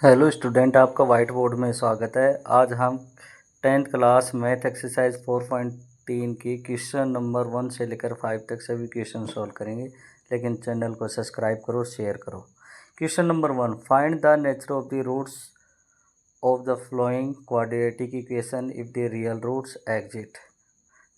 Hello student, आपका white board में स्वागत है। आज हम 10th क्लास मैथ एक्सरसाइज 4.3 की क्वेश्चन नंबर 1 से लेकर 5 तक सभी क्वेश्चन सॉल्व करेंगे। लेकिन चैनल को सब्सक्राइब करो, शेयर करो। Question number 1, find the nature of the roots of the following quadratic equation if the real roots exist.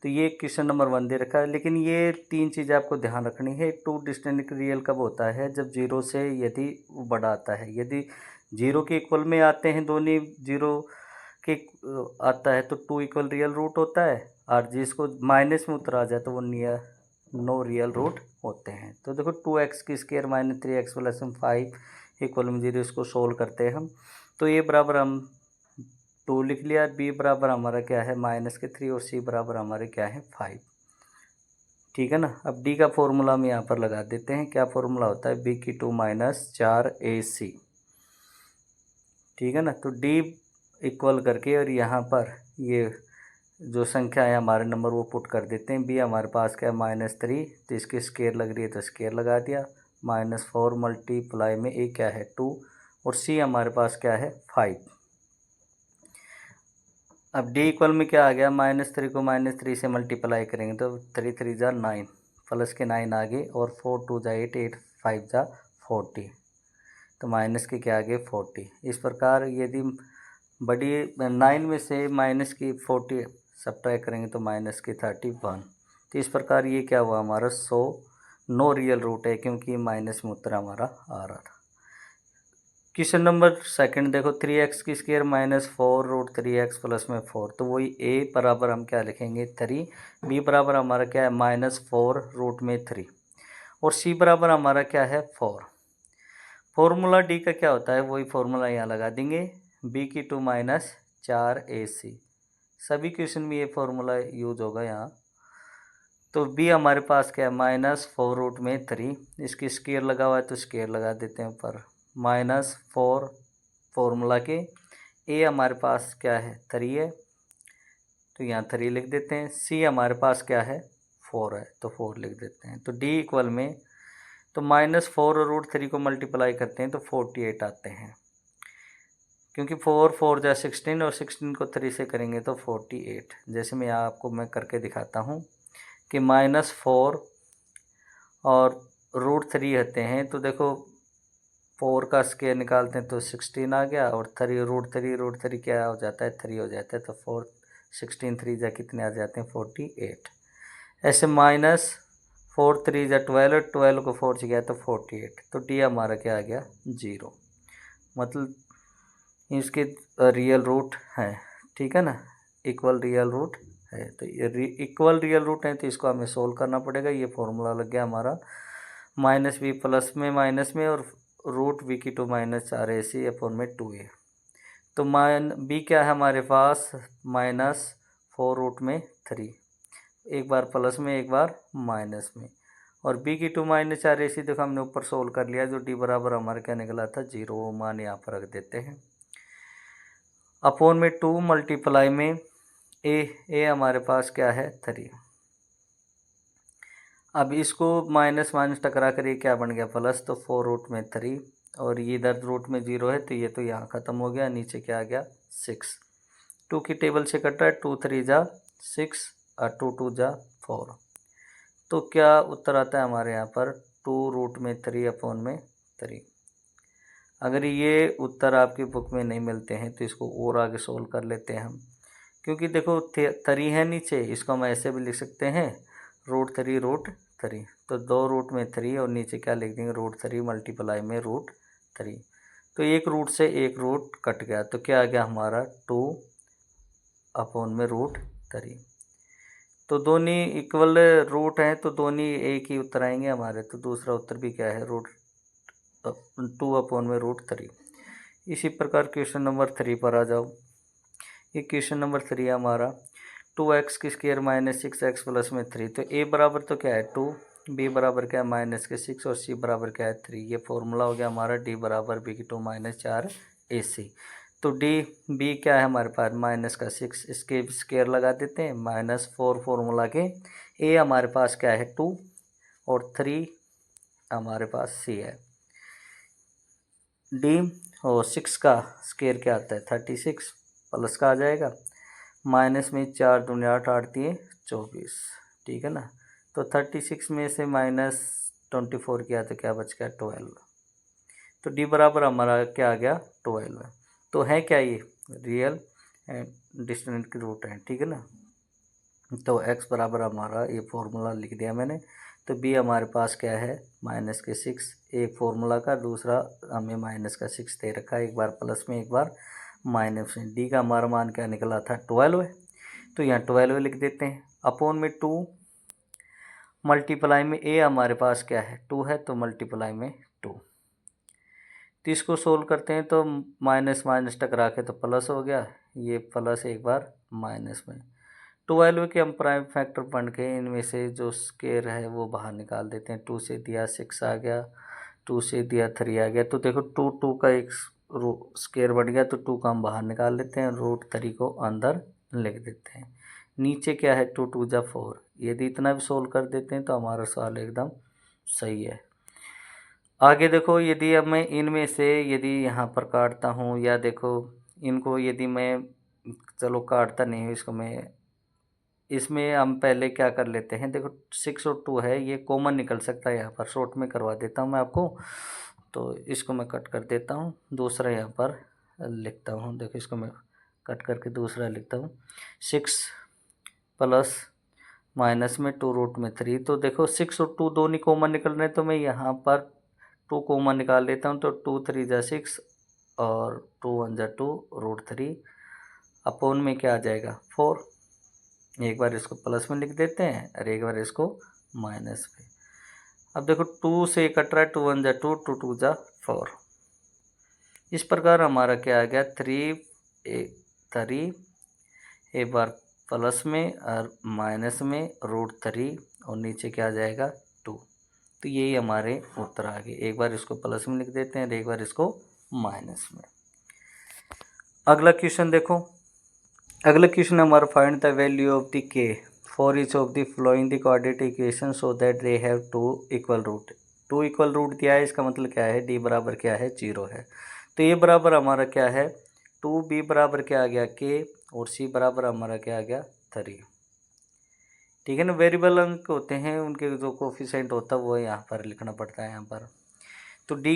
तो ये क्वेश्चन नंबर 1 दे रखा है, लेकिन ये 3 चीज़ें आपको ध्यान रखनी है। टू डिस्टिंक्ट रियल कब होता है? जब जीरो से यदि बड़ा आता है। यदि जीरो के इक्वल में आते हैं, दोनों जीरो के आता है तो टू इक्वल रियल रूट होता है। और जिसको माइनस में उतर आ जाए तो वो नो रियल रूट होते हैं। तो देखो 2x की square minus 3x plus 5 equal में 0, इसको सोल्व करते हैं हम। तो ए बराबर हम 2 लिख लिया, बी बराबर हमारा क्या है -3 और सी बराबर हमारे क्या है 5। ठीक है ना। अब डी का फॉर्मूला हम यहाँ पर लगा देते हैं। क्या फॉर्मूला होता है? बी की 2 माइनस 4ac। ठीक है ना। तो डी इक्वल करके और यहाँ पर ये जो संख्या है हमारे नंबर वो पुट कर देते हैं। बी हमारे पास क्या है -3, तो इसकी स्केयर लग रही है तो स्केयर लगा दिया। -4 मल्टीप्लाई में ए क्या है 2 और सी हमारे पास क्या है 5। अब डी इक्वल में क्या आ गया? -3 को -3 से मल्टीप्लाई करेंगे तो 3 3 जा 9, प्लस के 9 आगे और 4 2 जा 8, 8 5 जा 40, तो माइनस के क्या आगे 40। इस प्रकार यदि बड़ी 9 में से माइनस की 40 सब्ट्रैक्ट करेंगे तो माइनस की 31। तो इस प्रकार ये क्या हुआ हमारा नो रियल रूट है, क्योंकि माइनस में उत्तर हमारा आ रहा था। क्वेश्चन नंबर सेकंड देखो, 3x की स्क्वायर -4 रूट 3x प्लस में 4। तो वही a बराबर हम क्या लिखेंगे 3, b बराबर हमारा क्या है -4 रूट में 3 और c बराबर हमारा क्या है 4। फॉर्मूला डी का क्या होता है? वही फॉर्मूला यहाँ लगा देंगे, बी की 2 माइनस 4ac। सभी क्वेश्चन में ये फॉर्मूला यूज होगा यहाँ। तो बी हमारे पास क्या है -4 रूट में 3, इसकी स्क्वायर लगा हुआ है तो स्क्वायर लगा देते हैं ऊपर। -4 फॉर्मूला के ए हमारे पास क्या है 3 है तो यहाँ 3 लिख देते हैं। सी हमारे पास क्या है 4 है तो 4 लिख देते हैं। तो डी इक्वल में तो -4 और रूट 3 को मल्टीप्लाई करते हैं तो 48 आते हैं, क्योंकि 4 4 जा 16 और 16 को 3 से करेंगे तो 48। जैसे मैं यहाँ आपको मैं करके दिखाता हूँ कि -4 और रूट 3 होते हैं। तो देखो 4 का स्क्वायर निकालते हैं तो 16 आ गया और 3 रूट 3 क्या हो जाता है 3 हो जाता है। तो 4 16 3 जा कितने आ जाते हैं 48। ऐसे -4 3 जा 12, 12 को 4 से गया तो 48। तो डी हमारा क्या आ गया 0, मतलब इसके रियल रूट है। ठीक है ना, इक्वल रियल रूट है। तो ये इक्वल रियल रूट है तो इसको हमें सोल्व करना पड़ेगा। ये फॉर्मूला लग गया हमारा -b प्लस में माइनस में और रूट बी की 2 माइनस 4ac अपॉन में 2a। तो बी क्या है हमारे पास -4 रूट में 3, एक बार प्लस में एक बार माइनस में, और बी की 2 माइनस 4ac देखो हमने ऊपर सोल्व कर लिया। जो डी बराबर हमारा क्या निकला था 0, वो मान यहाँ पर रख देते हैं। अपॉन में 2 मल्टीप्लाई में ए हमारे पास क्या है 3। अब इसको माइनस माइनस टकरा कर ये क्या बन गया प्लस, तो 4 रूट में 3 और ये इधर रूट में 0 है तो ये तो यहाँ ख़त्म हो गया। नीचे क्या आ गया 6, 2 की टेबल से कट रहा है, 2 3 जा 6 और 2 2 जा 4। तो क्या उत्तर आता है हमारे यहाँ पर 2 रूट में 3 अपॉन में 3। अगर ये उत्तर आपकी बुक में नहीं मिलते हैं तो इसको और आगे सोल्व कर लेते हैं हम, क्योंकि देखो 3 है नीचे, इसको हम ऐसे भी लिख सकते हैं √3 √3। तो 2 रूट में 3 और नीचे क्या लिख देंगे √3 मल्टीप्लाई में √3। तो एक रूट से एक रूट कट गया तो क्या आ गया हमारा 2 अपॉन में √3। तो दोनों इक्वल रूट हैं तो दोनों एक ही उत्तर आएंगे हमारे। तो दूसरा उत्तर भी क्या है 2 अपॉन में √3। इसी प्रकार क्वेश्चन नंबर 3 पर आ जाओ। ये क्वेश्चन नंबर 3 है हमारा, 2x की स्क्वायर -6x प्लस में 3। तो a बराबर तो क्या है 2, b बराबर क्या है -6 और c बराबर क्या है 3। ये फॉर्मूला हो गया हमारा d बराबर b की 2 माइनस 4ac। तो b क्या है हमारे पास -6, इसके स्क्वायर लगा देते हैं। -4 फॉर्मूला के a हमारे पास क्या है 2 और 3 हमारे पास c है। डी और 6 का स्केयर क्या आता है 36 प्लस का आ जाएगा, माइनस में 4 दूनी 8 8 दिए 24, ठीक है ना। तो 36 में से -24 किया तो क्या बच गया 12। तो डी बराबर हमारा क्या आ गया 12 है। तो है क्या ये रियल एंड डिस्टेंट की रूट है, ठीक है ना। तो x बराबर हमारा ये फॉर्मूला लिख दिया मैंने। तो b हमारे पास क्या है -6, एक फॉर्मूला का, दूसरा हमें -6 दे रखा है, एक बार प्लस में एक बार माइनस में। डी का हमारा मान क्या निकला था 12 है, तो यहाँ 12 लिख देते हैं। अपॉन में 2 मल्टीप्लाई में a हमारे पास क्या है 2 है, तो मल्टीप्लाई में 2। तो इसको सोल्व करते हैं तो माइनस माइनस टकरा के तो प्लस हो गया, ये प्लस एक बार माइनस में। 12 के हम प्राइम फैक्टर बन के इनमें से जो स्केयर है वो बाहर निकाल देते हैं। 2 से दिया 6 आ गया, 2 से दिया 3 आ गया। तो देखो 2 का एक स्केयर बन गया, तो 2 का हम बाहर निकाल लेते हैं, √3 को अंदर लिख देते हैं। नीचे क्या है 2 2 जा 4। यदि इतना भी सोल्व कर देते हैं तो हमारा सवाल एकदम सही है। आगे देखो, यदि अब मैं इनमें से यदि यहाँ पर काटता हूँ, या देखो इनको यदि मैं, चलो काटता नहीं हूँ इसको मैं, इसमें हम पहले क्या कर लेते हैं, देखो 6 और 2 है, ये कॉमन निकल सकता है, यहाँ पर शॉर्ट में करवा देता हूँ मैं आपको। तो इसको मैं कट कर देता हूँ, दूसरा यहाँ पर लिखता हूँ। देखो इसको मैं कट करके दूसरा लिखता हूँ, 6 प्लस माइनस में 2√3। तो देखो 6 और 2 दोनों कॉमन निकल रहे हैं, तो मैं यहाँ पर 2 कॉमन निकाल लेता हूँ। तो 2 3 जा 6 और 2 1 जा 2, √3 अपॉन में क्या आ जाएगा 4। एक बार इसको प्लस में लिख देते हैं और एक बार इसको माइनस में। अब देखो 2 से कट रहा है, 2 1 जा 2, 2 2 जा 4। इस प्रकार हमारा क्या आ गया 3 एक बार प्लस में और माइनस में √3 और नीचे क्या आ जाएगा 2। तो यही हमारे उत्तर आ गए। एक बार इसको प्लस में लिख देते हैं और एक बार इसको माइनस में। अगला क्वेश्चन देखो, अगला क्वेश्चन हमारा find the value of the k for each of the following the quadratic equation so that they have 2 equal root. 2 equal root दिया है, इसका मतलब क्या है d बराबर क्या है 0 है। तो ये बराबर हमारा क्या है 2, b बराबर क्या आ गया k और c बराबर हमारा क्या आ गया 3। ठीक है ना। वेरिएबल अंक होते हैं, उनके जो कोफिशिएंट होता है वो यहाँ पर लिखना पड़ता है यहाँ पर। तो d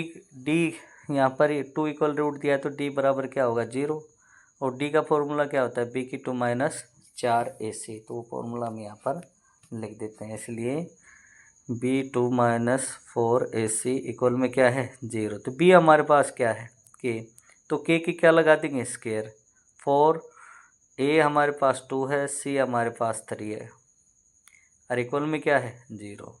यहाँ पर 2 इक्वल रूट दिया है, तो d बराबर क्या होगा 0। और d का फॉर्मूला क्या होता है b⁴ माइनस 4ac। तो वो फॉर्मूला हम यहाँ पर लिख देते हैं, इसलिए b⁴ माइनस 4ac इक्वल में क्या है 0। तो b हमारे पास क्या है k, तो k की क्या लगा देंगे स्केयर 4, a हमारे पास 2 है, c हमारे पास 3 है और इक्वल में क्या है 0।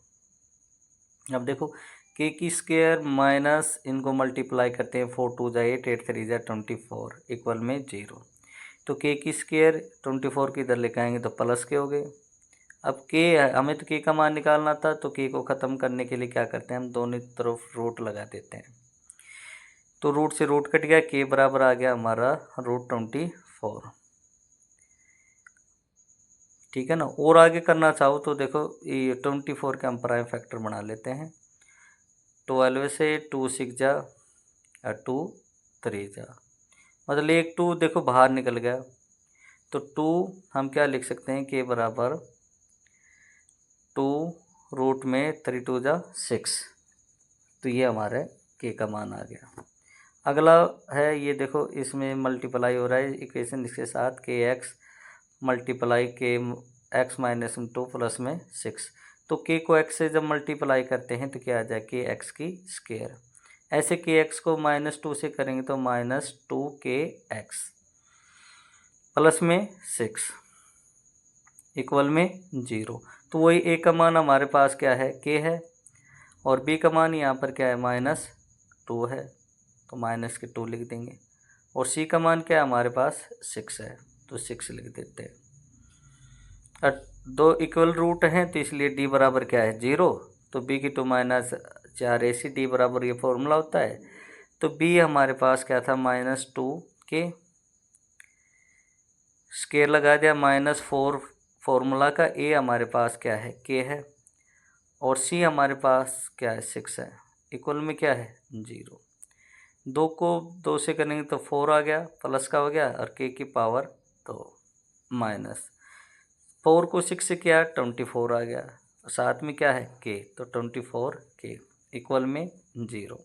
अब देखो k की स्केयर माइनस इनको मल्टीप्लाई करते हैं, 4 2 जा 8, 8 3 जा 24 इक्वल में 0। तो k की स्केयर 24 की इधर लेकर आएंगे तो प्लस के हो गए। अब k हमें तो k का मान निकालना था, तो k को ख़त्म करने के लिए क्या करते हैं हम दोनों तरफ रूट लगा देते हैं। तो रूट से रूट कट गया, k बराबर आ गया हमारा √24। ठीक है ना। और आगे करना चाहो तो देखो ये 24 के हम प्राइम फैक्टर बना लेते हैं। 12 से 2 6 जा और 2 3 जा, मतलब एक 2 देखो बाहर निकल गया। तो 2 हम क्या लिख सकते हैं k बराबर 2 रूट में 3 2 जा 6। तो ये हमारे k का मान आ गया। अगला है ये देखो, इसमें मल्टीप्लाई हो रहा है इक्वेशन इसके साथ kx multiply k x minus 2 plus में 6। तो k को x से जब मल्टीप्लाई करते हैं तो क्या आ जाए kx की स्केयर। ऐसे kx को -2 से करेंगे तो -2kx प्लस में 6 इक्वल में 0। तो वही a का मान हमारे पास क्या है k है, और b का मान यहाँ पर क्या है -2 है, तो माइनस के 2 लिख देंगे। और c का मान क्या है हमारे पास 6 है, तो 6 लिख देते हैं। और 2 इक्वल रूट हैं तो इसलिए d बराबर क्या है 0। तो b⁴ माइनस 4ac d बराबर ये फॉर्मूला होता है। तो b हमारे पास क्या था -2k, स्केयर लगा दिया -4 फॉर्मूला का, a हमारे पास क्या है k है, और c हमारे पास क्या है 6 है, इक्वल में क्या है 0। 2 को 2 से करेंगे तो 4 आ गया, प्लस का हो गया, और k की पावर तो माइनस 4 को 6 से किया 24 आ गया, साथ में क्या है k, तो 24k इक्वल में 0।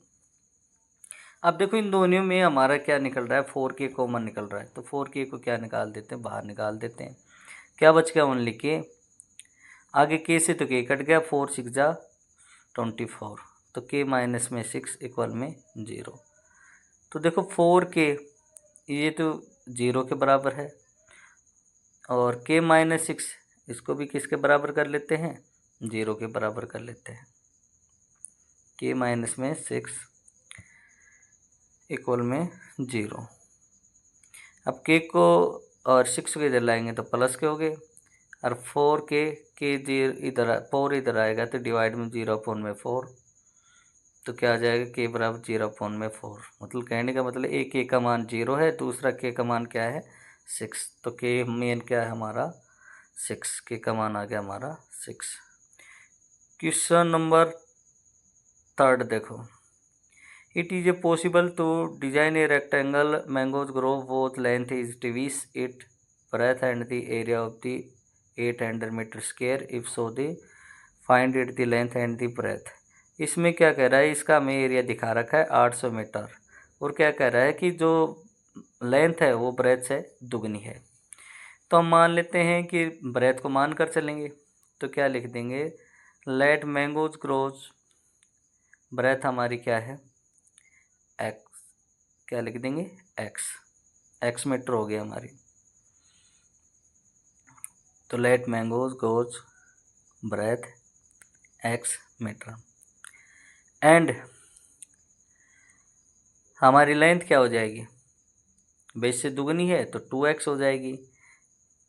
अब देखो इन दोनों में हमारा क्या निकल रहा है, 4k कॉमन निकल रहा है, तो 4k को क्या निकाल देते हैं, बाहर निकाल देते हैं। क्या बच गया ओनली k, आगे k से तो k कट गया, 4 6 जा 24, तो k माइनस में 6 इक्वल में 0। तो देखो 4k ये तो 0 के बराबर है, और k माइनस 6 इसको भी किसके बराबर कर लेते हैं, 0 के बराबर कर लेते हैं। k माइनस में 6 इक्वल में 0। अब k को और 6 को इधर लाएंगे तो प्लस के हो गए, और 4k इधर 4 इधर आएगा तो डिवाइड में 0/4, तो क्या आ जाएगा k बराबर 0/4। मतलब कहने का मतलब एक k का मान 0 है, दूसरा k का मान क्या है 6, तो k मेन क्या है हमारा 6, k का मान आ गया हमारा 6। क्वेश्चन नंबर 3 देखो, it is a possible to design a rectangle mangoes grove both length is twice इट breadth and the area of the 800 metre square if so the find it the length and the breadth। इसमें क्या कह रहा है, इसका हमें area दिखा रखा है 800 मीटर, और क्या कह रहा है कि जो लेंथ है वो ब्रेथ से दुगनी है। तो हम मान लेते हैं कि ब्रेथ को मान कर चलेंगे, तो क्या लिख देंगे, लेट मैंगोज ग्रोज, ब्रेथ हमारी क्या है एक्स, क्या लिख देंगे एक्स मीटर हो गई हमारी। तो let mangoes grows breadth x metre, and हमारी लेंथ क्या हो जाएगी, बेस से दुगनी है तो 2x हो जाएगी,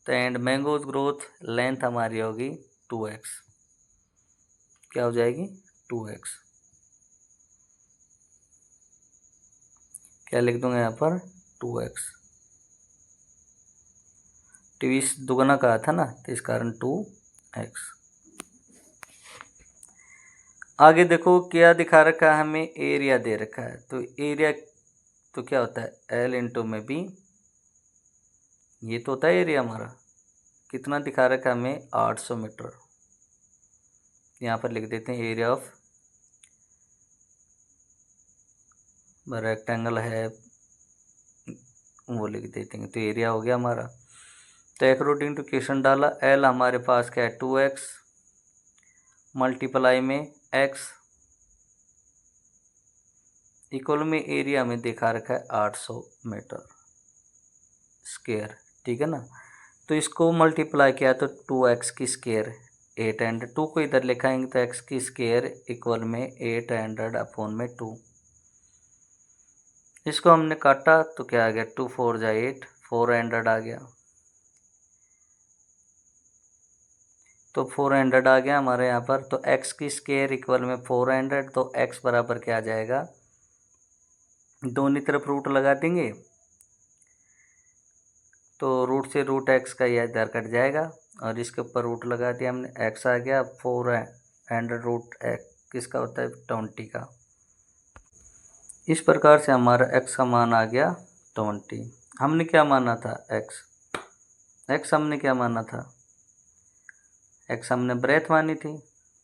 तो एंड मैंगोज ग्रोथ लेंथ हमारी होगी 2x, क्या हो जाएगी 2x, क्या लिख दूंगा यहाँ पर 2x, 20 दुगना कहा था ना, तो इस कारण 2x। आगे देखो क्या दिखा रखा है, हमें एरिया दे रखा है, तो एरिया तो क्या होता है L इंटू में B, ये तो होता है एरिया हमारा, कितना दिखा रखा है हमें 800 मीटर, यहाँ पर लिख देते हैं एरिया ऑफ रेक्टेंगल है वो लिख देते हैं, तो एरिया हो गया हमारा। तो अकॉर्डिंग टू क्वेश्चन डाला, L हमारे पास क्या है 2x मल्टीप्लाई में x इक्वल में एरिया में दिखा रखा है 800 मीटर स्क्वायर, ठीक है ना। तो इसको मल्टीप्लाई किया तो 2x की स्क्वायर 800, 2 को इधर लिखाएंगे तो x की स्क्वायर इक्वल में 800/2, इसको हमने काटा तो क्या आ गया 2 4 जा 8, 400 आ गया, तो 400 आ गया हमारे यहाँ पर। तो x की स्क्वायर इक्वल में 400, तो x बराबर क्या आ जाएगा, दोनों तरफ रूट लगा देंगे तो रूट से रूट x का यह इधर कट जाएगा, और इसके ऊपर रूट लगा दिया हमने, x आ गया 400 रूट x किसका होता है 20 का। इस प्रकार से हमारा x का मान आ गया 20। हमने क्या माना था x हमने क्या माना था, x हमने ब्रेथ मानी थी,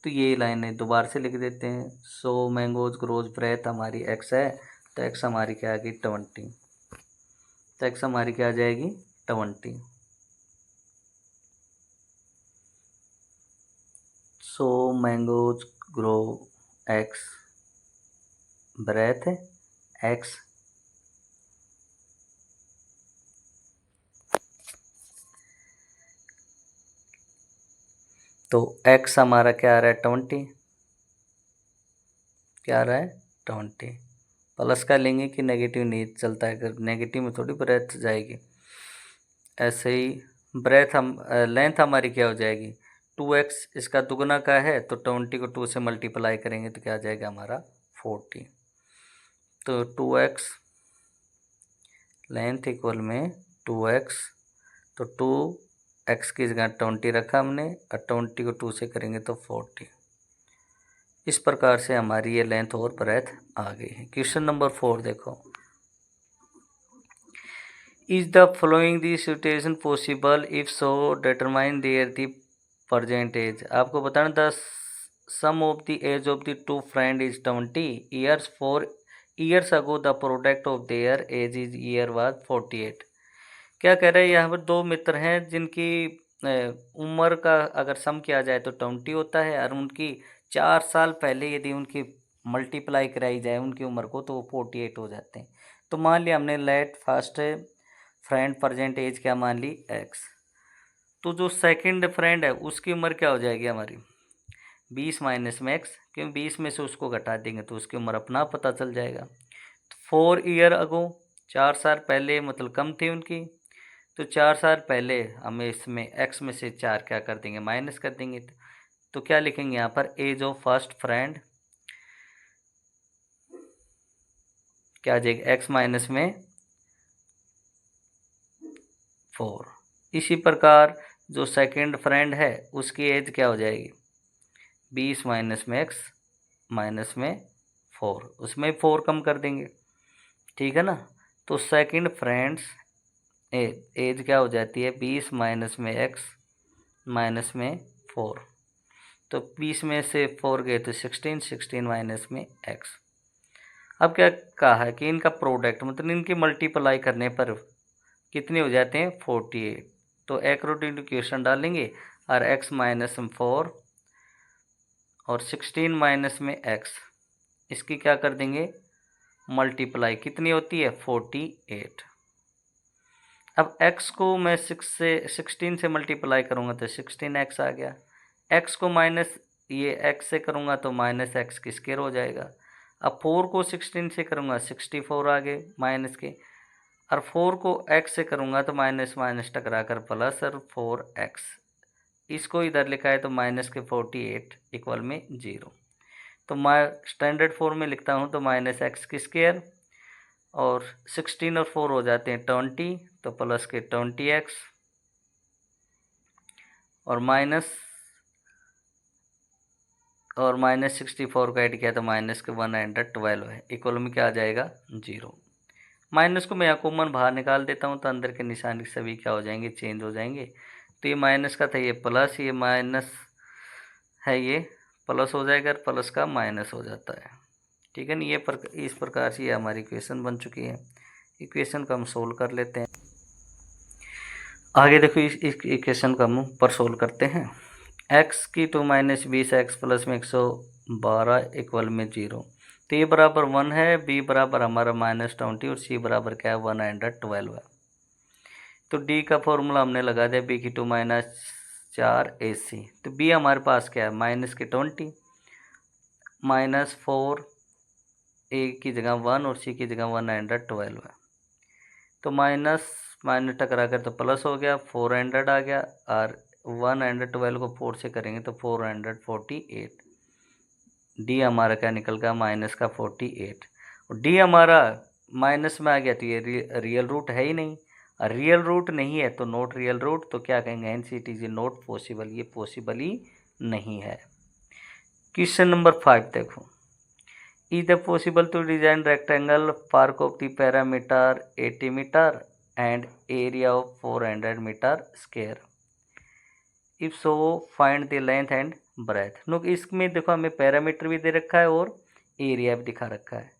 तो ये लाइनें दोबारा से लिख देते हैं। सो मैंगोज ग्रोज ब्रेथ हमारी x है, तो x हमारी क्या आ गई 20, तो x हमारी क्या आ जाएगी 20। So mangoes grow x breath x, तो x हमारा क्या आ रहा है 20, क्या आ रहा है 20। प्लस का लेंगे कि नेगेटिव नहीं चलता है, अगर नेगेटिव में थोड़ी ब्रेथ जाएगी। ऐसे ही ब्रेथ हम लेंथ हमारी क्या हो जाएगी 2x, इसका दुगना का है तो 20 को 2 से मल्टीप्लाई करेंगे तो क्या आ जाएगा हमारा 40, तो 2x लेंथ इक्वल में 2x, तो 2x की जगह 20 रखा हमने, और 20 को 2 से करेंगे तो 40, इस प्रकार से हमारी ये लेंथ और ब्रेथ आ गई है। क्वेश्चन नंबर 4 देखो, is the following the situation possible, if so determine their the percentage. आपको बताना the sum of the age of the two friend is 20 years, 4 years ago the product of their age is year was 48। क्या कह रहे हैं, यहाँ पर दो मित्र हैं जिनकी उम्र का अगर सम किया जाए तो 20 होता है, और उनकी 4 साल पहले यदि उनकी मल्टीप्लाई कराई जाए उनकी उम्र को तो वो 48 हो जाते हैं। तो मान लिया हमने let first friend present age क्या मान ली x, तो जो सेकंड फ्रेंड है उसकी उम्र क्या हो जाएगी हमारी 20 माइनस में x, क्योंकि 20 में से उसको घटा देंगे तो उसकी उम्र अपना पता चल जाएगा। 4 ईयर अगो, 4 साल पहले मतलब कम थी उनकी, तो 4 साल पहले हमें इसमें x में से 4 क्या कर देंगे माइनस कर देंगे। तो क्या लिखेंगे यहाँ पर एज ऑफ फर्स्ट फ्रेंड क्या आ जाएगा x माइनस में 4। इसी प्रकार जो सेकंड फ्रेंड है उसकी एज क्या हो जाएगी 20 माइनस में x माइनस में 4, उसमें 4 कम कर देंगे, ठीक है ना। तो सेकंड फ्रेंड्स एज क्या हो जाती है 20 माइनस में x माइनस में 4, तो 20 में से 4 गए तो 16, 16 माइनस में x। अब क्या कहा है कि इनका प्रोडक्ट मतलब इनकी मल्टीप्लाई करने पर कितने हो जाते हैं 48। तो अकॉर्डिंग टू क्वेश्चन डालेंगे और x माइनस में 4 और 16 माइनस में x, इसकी क्या कर देंगे मल्टीप्लाई, कितनी होती है 48। अब x को मैं 16 से मल्टीप्लाई करूँगा तो 16x आ गया, x को माइनस ये x से करूँगा तो माइनस x की स्क्वायर हो जाएगा। अब 4 को 16 से करूँगा 64 आ गए माइनस के, और 4 को x से करूँगा तो माइनस माइनस टकरा कर प्लस और 4x, इसको इधर लिखा है तो माइनस के 48 इक्वल में 0। तो मैं स्टैंडर्ड फॉर्म में लिखता हूँ तो माइनस x की स्क्वायर और 16 और 4 हो जाते हैं 20, तो प्लस के 20x और माइनस 64 का ऐड किया तो माइनस के 112 है, इक्वल में क्या आ जाएगा 0। माइनस को मैं यहाँ कॉमन बाहर निकाल देता हूँ तो अंदर के निशान सभी क्या हो जाएंगे चेंज हो जाएंगे। तो ये माइनस का था ये प्लस, ये माइनस है ये प्लस हो जाएगा, प्लस का माइनस हो जाता है, ठीक है ना। ये इस प्रकार से ये हमारी इक्वेशन बन चुकी है। इक्वेशन को हम सोल्व कर लेते हैं। आगे देखो इस इक्वेशन को हम ऊपर सोल्व करते हैं। x की 2 माइनस 20 x प्लस में 112 इक्वल में 0, तो ये बराबर 1 है, b बराबर हमारा -20 और c बराबर क्या है 112 है। तो d का फॉर्मूला हमने लगा दिया b की 2 माइनस 4 AC, तो b हमारे पास क्या है माइनस के 20 माइनस 4 a की जगह 1 और c की जगह 112 है। तो माइनस माइनस टकरा कर तो प्लस हो गया 400 आ गया, और 112 को 4 से करेंगे तो 448। डी हमारा क्या निकल गया माइनस का 48, और डी हमारा माइनस में आ गया तो ये रियल रूट है ही नहीं, और रियल रूट नहीं है तो नॉट रियल रूट, तो क्या कहेंगे hence it is not possible, ये पॉसिबल ही नहीं है। क्वेश्चन नंबर 5 देखो, is the possible to design rectangle park of the parameter 80 metre and area of 400 metre square, if so find the length and breadth. लोग इसमें देखो हमें parameter भी दे रखा है और एरिया भी दिखा रखा है,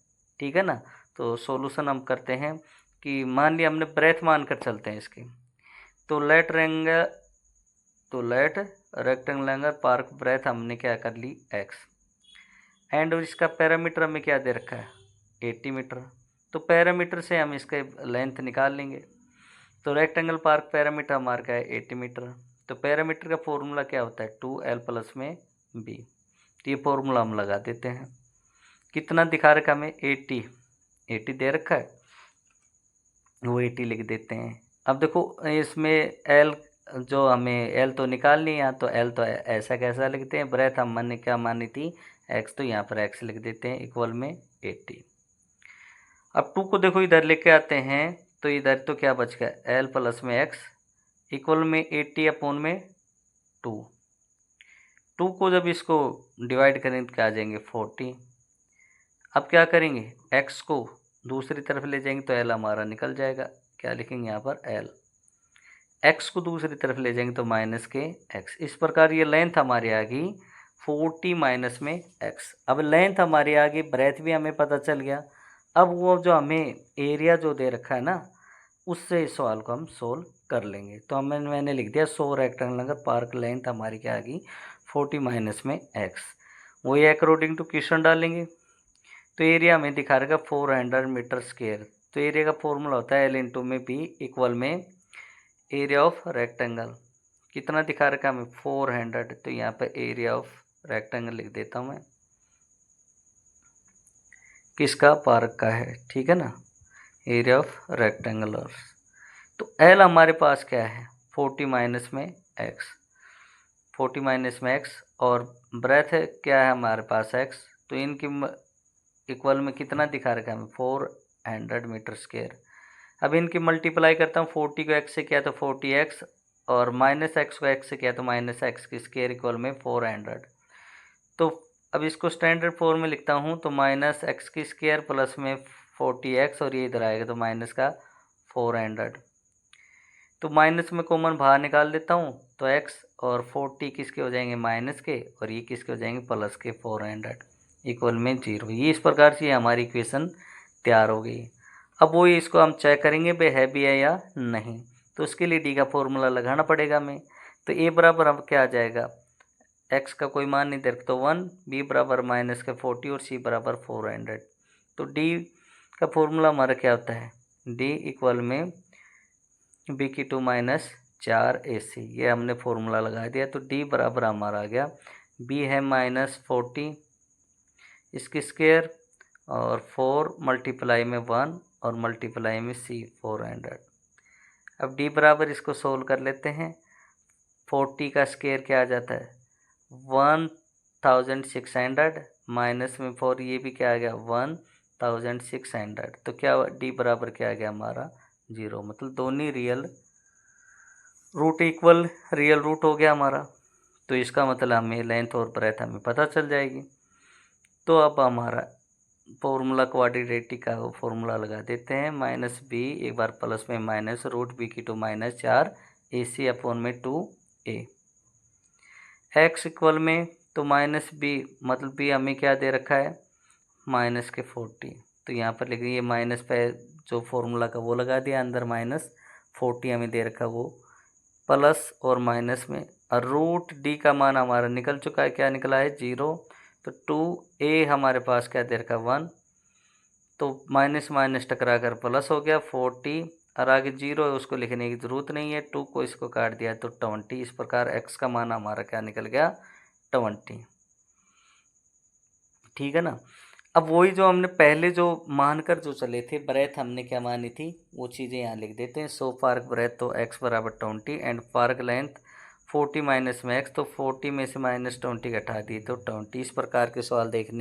ठीक है ना। तो सॉल्यूशन हम करते हैं कि मान लिया हमने ब्रेथ मान कर चलते हैं इसकी, तो लेट रेक्टेंगल पार्क ब्रेथ हमने क्या कर ली x, एंड इसका पैरामीटर हमें क्या दे रखा है 80 मीटर, तो पैरामीटर से हम इसका लेंथ निकाल लेंगे। तो रेक्टेंगल पार्क पैरामीटर हमारा क्या है 80 मीटर, तो पैरामीटर का फॉर्मूला क्या होता है 2l प्लस में b, तो ये फॉर्मूला हम लगा देते हैं। कितना दिखा रखा हमें 80 दे रखा है, वो 80 लिख देते हैं। अब देखो इसमें l जो हमें l तो निकालनी है यहाँ, तो l तो ऐसा कैसा लिखते हैं, ब्रेथ हमने क्या मानी थी x, तो यहाँ पर x लिख देते हैं इक्वल में 80। अब 2 को देखो इधर लेके आते हैं तो इधर तो क्या बच गया l प्लस में x इक्वल में 80 अपॉन में 2 2 को जब इसको डिवाइड करेंगे तो क्या आ जाएंगे 40। अब क्या करेंगे, x को दूसरी तरफ ले जाएंगे तो l हमारा निकल जाएगा। क्या लिखेंगे यहाँ पर l। x को दूसरी तरफ ले जाएंगे तो माइनस के x। इस प्रकार ये लेंथ हमारी आ गई 40 माइनस में x। अब लेंथ हमारी आ गई, ब्रेथ भी हमें पता चल गया। अब वो जो हमें एरिया जो दे रखा है ना, उससे इस सवाल को हम सोल्व कर लेंगे। तो मैंने लिख दिया 100 रेक्टेंगल पार्क लेंथ हमारी क्या आ गई 40 माइनस में x। वही अकॉर्डिंग टू क्वेश्चन डालेंगे। तो एरिया में दिखा रहेगा 400 मीटर स्क्वायर। तो एरिया का फॉर्मूला होता है L इंटू में B इक्वल में एरिया ऑफ रेक्टेंगल। कितना दिखा रखा हमें 400, तो यहाँ पे एरिया ऑफ रेक्टेंगल लिख देता हूँ मैं, किसका, पार्क का है, ठीक है ना, एरिया ऑफ रेक्टेंगल। तो L हमारे पास क्या है 40 माइनस में x, 40 माइनस में x, और ब्रेथ है क्या है हमारे पास x। तो इनकी इक्वल में कितना दिखा रखा है हमें 400 मीटर स्क्वायर। अब इनकी मल्टीप्लाई करता हूँ, 40 को x से किया तो 40x, और माइनस x को x से किया तो माइनस x की स्क्वायर इक्वल में 400। तो अब इसको स्टैंडर्ड फॉर्म में लिखता हूँ, तो माइनस x की स्क्वायर प्लस में 40x, और ये इधर आएगा तो माइनस का 400। तो माइनस में कॉमन बाहर निकाल देता हूँ, तो x और 40 किसके हो जाएंगे माइनस के, और ये किसके हो जाएंगे प्लस के 400 इक्वल में 0। ये इस प्रकार से हमारी इक्वेशन तैयार हो गई। अब वो इसको हम चेक करेंगे भाई है भी है या नहीं। तो उसके लिए डी का फॉर्मूला लगाना पड़ेगा हमें। तो ए बराबर अब क्या आ जाएगा, x का कोई मान नहीं दे रखा तो 1, b बराबर माइनस के 40 और c बराबर 400। तो d का फॉर्मूला हमारा क्या होता है, d इक्वल में b की 2 माइनस 4ac। ये हमने फॉर्मूला लगा दिया। तो d बराबर हमारा आ गया, b है माइनस 40 इसकी स्क्वायर, और 4 मल्टीप्लाई में 1 और मल्टीप्लाई में c 400। अब d बराबर इसको सोल्व कर लेते हैं। 40 का स्क्वायर क्या आ जाता है 1600 माइनस में 4, ये भी क्या आ गया 1600। तो क्या d बराबर क्या आ गया हमारा 0। मतलब दोनों real root equal real root हो गया हमारा। तो इसका मतलब हमें लेंथ और ब्रेथ हमें पता चल जाएगी। तो अब हमारा फॉर्मूला क्वाड्रेटिक का फॉर्मूला लगा देते हैं, माइनस बी एक बार प्लस में माइनस रूट बी की 2 माइनस 4ac अपॉन में 2a। x इक्वल में तो माइनस बी, मतलब बी हमें क्या दे रखा है माइनस के 40। तो यहाँ पर लिख ये माइनस पे जो फॉर्मूला का वो लगा दिया, अंदर माइनस 40 हमें दे रखा वो प्लस और माइनस में, और रूट डी का मान हमारा निकल चुका है, क्या निकला है 0। तो 2a हमारे पास क्या दे रखा 1, तो माइनस माइनस टकरा कर प्लस हो गया 40, और आगे 0 है उसको लिखने की ज़रूरत नहीं है, 2 को इसको काट दिया तो 20। इस प्रकार x का मान हमारा क्या निकल गया 20, ठीक है ना। अब वही जो हमने पहले जो मानकर जो चले थे ब्रेथ हमने क्या मानी थी वो चीज़ें यहाँ लिख देते हैं। सो पार्क ब्रेथ तो x बराबर 20 एंड पार्क लेंथ 40 माइनस में x, तो 40 में से माइनस 20 घटा दिए तो 20। इस प्रकार के सवाल देखने